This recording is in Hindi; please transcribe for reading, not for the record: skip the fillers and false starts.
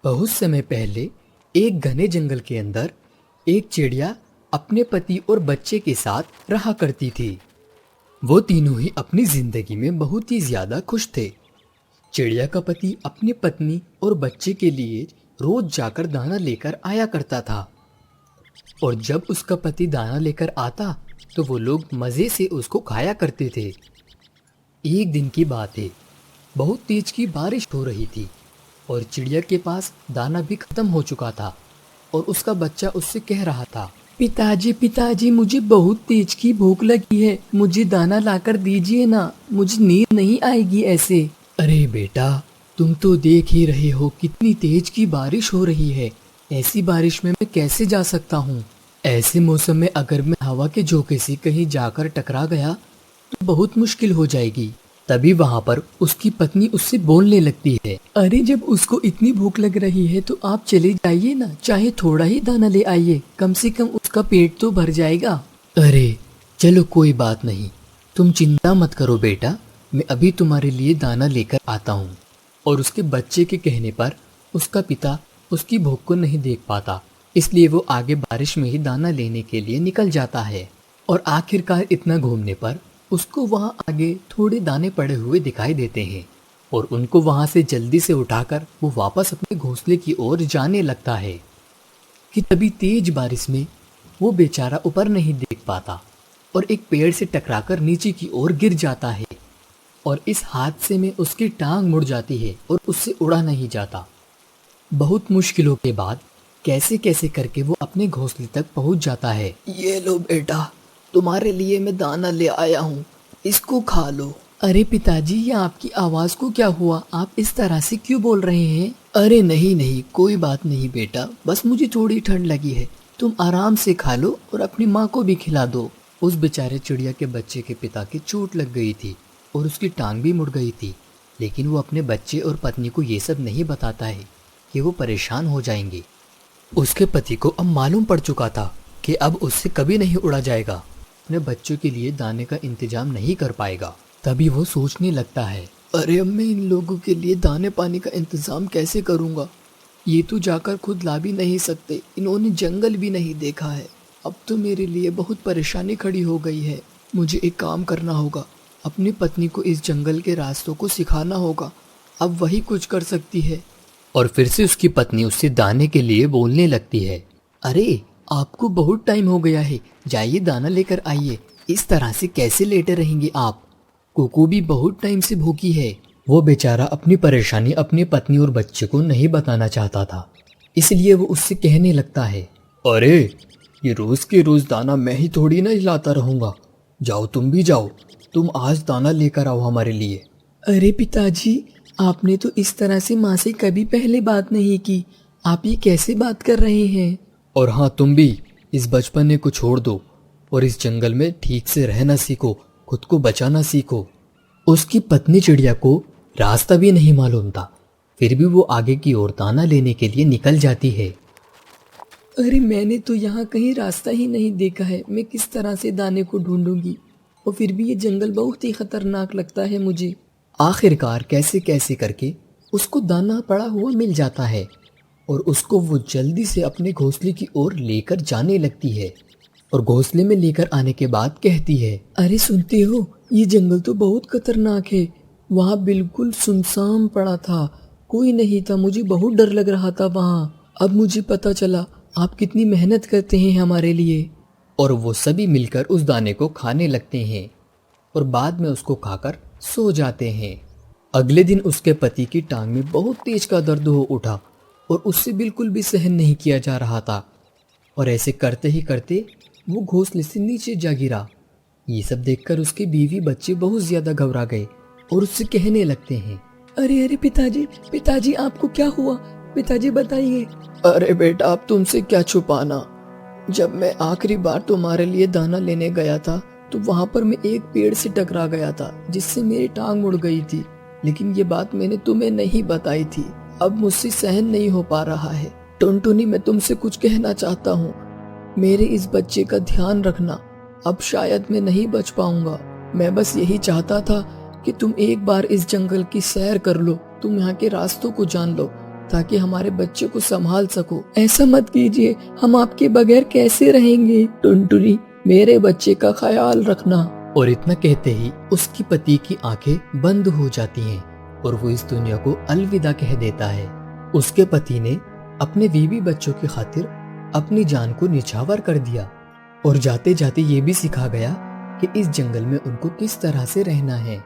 बहुत समय पहले एक घने जंगल के अंदर एक चिड़िया अपने पति और बच्चे के साथ रहा करती थी। वो तीनों ही अपनी जिंदगी में बहुत ही ज्यादा खुश थे। चिड़िया का पति अपनी पत्नी और बच्चे के लिए रोज जाकर दाना लेकर आया करता था, और जब उसका पति दाना लेकर आता तो वो लोग मजे से उसको खाया करते थे। एक दिन की बात है, बहुत तेज की बारिश हो रही थी और चिड़िया के पास दाना भी खत्म हो चुका था, और उसका बच्चा उससे कह रहा था, पिताजी पिताजी मुझे बहुत तेज की भूख लगी है, मुझे दाना लाकर दीजिए ना, मुझे नींद नहीं आएगी ऐसे। अरे बेटा, तुम तो देख ही रहे हो कितनी तेज की बारिश हो रही है, ऐसी बारिश में मैं कैसे जा सकता हूँ। ऐसे मौसम में अगर मैं हवा के झोंके से कहीं जाकर टकरा गया तो बहुत मुश्किल हो जाएगी। तभी वहाँ पर उसकी पत्नी उससे बोलने लगती है, अरे जब उसको इतनी भूख लग रही है तो आप चले जाइए ना, चाहे थोड़ा ही दाना ले आइए, कम से कम उसका पेट तो भर जाएगा। अरे चलो कोई बात नहीं, तुम चिंता मत करो बेटा, मैं अभी तुम्हारे लिए दाना लेकर आता हूँ। और उसके बच्चे के कहने पर उसका पिता उसकी भूख को नहीं देख पाता, इसलिए वो आगे बारिश में ही दाना लेने के लिए निकल जाता है। और आखिरकार इतना घूमने पर उसको वहाँ आगे थोड़े दाने पड़े हुए दिखाई देते हैं, और उनको वहाँ से जल्दी से उठाकर वो वापस अपने घोंसले की ओर जाने लगता है कि तभी तेज बारिश में वो बेचारा ऊपर नहीं देख पाता और एक पेड़ से टकराकर नीचे की ओर गिर जाता है, और इस हादसे में उसकी टांग मुड़ जाती है और उससे उड़ा नहीं जाता। बहुत मुश्किलों के बाद कैसे कैसे करके वो अपने घोंसले तक पहुंच जाता है। ये लो बेटा, तुम्हारे लिए मैं दाना ले आया हूँ, इसको खा लो। अरे पिताजी, ये आपकी आवाज को क्या हुआ, आप इस तरह से क्यों बोल रहे हैं। अरे नहीं नहीं, कोई बात नहीं बेटा, बस मुझे थोड़ी ठंड लगी है, तुम आराम से खा लो और अपनी माँ को भी खिला दो। उस बेचारे चिड़िया के बच्चे के पिता की चोट लग गई थी और उसकी टांग भी मुड़ गई थी, लेकिन वो अपने बच्चे और पत्नी को ये सब नहीं बताता है कि वो परेशान हो जाएंगे। उसके पति को अब मालूम पड़ चुका था कि अब उससे कभी नहीं उड़ा जाएगा, अपने बच्चों के लिए दाने का इंतजाम नहीं कर पाएगा। तभी वो सोचने लगता है, अरे अब मैं इन लोगों के लिए दाने पानी का इंतजाम कैसे करूँगा, ये तो जाकर खुद ला भी नहीं सकते, इन्होंने जंगल भी नहीं देखा है, अब तो मेरे लिए बहुत परेशानी खड़ी हो गई है। मुझे एक काम करना होगा, अपनी पत्नी को इस जंगल के रास्तों को सिखाना होगा, अब वही कुछ कर सकती है। और फिर से उसकी पत्नी उससे दाने के लिए बोलने लगती है, अरे आपको बहुत टाइम हो गया है, जाइए दाना लेकर आइए, इस तरह से कैसे लेटे रहेंगे आप, कोको भी बहुत टाइम से भूखी है। वो बेचारा अपनी परेशानी अपनी पत्नी और बच्चे को नहीं बताना चाहता था, इसलिए वो उससे कहने लगता है, अरे ये रोज के रोज दाना मैं ही थोड़ी ना लाता रहूंगा, जाओ तुम भी जाओ, तुम आज दाना लेकर आओ हमारे लिए। अरे पिताजी, आपने तो इस तरह से माँ से कभी पहले बात नहीं की, आप ये कैसे बात कर रहे हैं। और हाँ, तुम भी इस बचपने को छोड़ दो और इस जंगल में ठीक से रहना सीखो, खुद को बचाना सीखो। उसकी पत्नी चिड़िया को रास्ता भी नहीं मालूम था, फिर भी वो आगे की ओर दाना लेने के लिए निकल जाती है। अरे मैंने तो यहाँ कहीं रास्ता ही नहीं देखा है, मैं किस तरह से दाने को ढूंढूंगी, और फिर भी ये जंगल बहुत ही खतरनाक लगता है मुझे। आखिरकार कैसे कैसे करके उसको दाना पड़ा हुआ मिल जाता है, और उसको वो जल्दी से अपने घोंसले की ओर लेकर जाने लगती है, और घोंसले में लेकर आने के बाद कहती है, अरे सुनते हो, ये जंगल तो बहुत खतरनाक है, वहाँ बिल्कुल सुनसान पड़ा था, कोई नहीं था, मुझे बहुत डर लग रहा था वहाँ, अब मुझे पता चला आप कितनी मेहनत करते हैं हमारे लिए। और वो सभी मिलकर उस दाने को खाने लगते हैं और बाद में उसको खाकर सो जाते हैं। अगले दिन उसके पति की टांग में बहुत तेज का दर्द हो उठा और उससे बिल्कुल भी सहन नहीं किया जा रहा था, और ऐसे करते ही करते वो घोंसले से नीचे जा गिरा। ये सब देखकर उसके बीवी बच्चे बहुत ज्यादा घबरा गए और उससे कहने लगते हैं, अरे अरे पिताजी पिताजी, आपको क्या हुआ, पिताजी बताइए। अरे बेटा, अब तुमसे क्या छुपाना, जब मैं आखिरी बार तुम्हारे लिए दाना लेने गया था तो वहाँ पर मैं एक पेड़ से टकरा गया था जिससे मेरी टांग मुड़ गई थी, लेकिन ये बात मैंने तुम्हें नहीं बताई थी, अब मुझसे सहन नहीं हो पा रहा है। टुनटुनी, मैं तुमसे कुछ कहना चाहता हूँ, मेरे इस बच्चे का ध्यान रखना, अब शायद मैं नहीं बच पाऊंगा, मैं बस यही चाहता था कि तुम एक बार इस जंगल की सैर कर लो, तुम यहाँ के रास्तों को जान लो, ताकि हमारे बच्चे को संभाल सको। ऐसा मत कीजिए, हम आपके बगैर कैसे रहेंगे। टुनटुनी, मेरे बच्चे का ख्याल रखना। और इतना कहते ही उसकी पति की आंखें बंद हो जाती हैं और वो इस दुनिया को अलविदा कह देता है। उसके पति ने अपने बीवी बच्चों की खातिर अपनी जान को निछावर कर दिया और जाते जाते ये भी सिखा गया कि इस जंगल में उनको किस तरह से रहना है।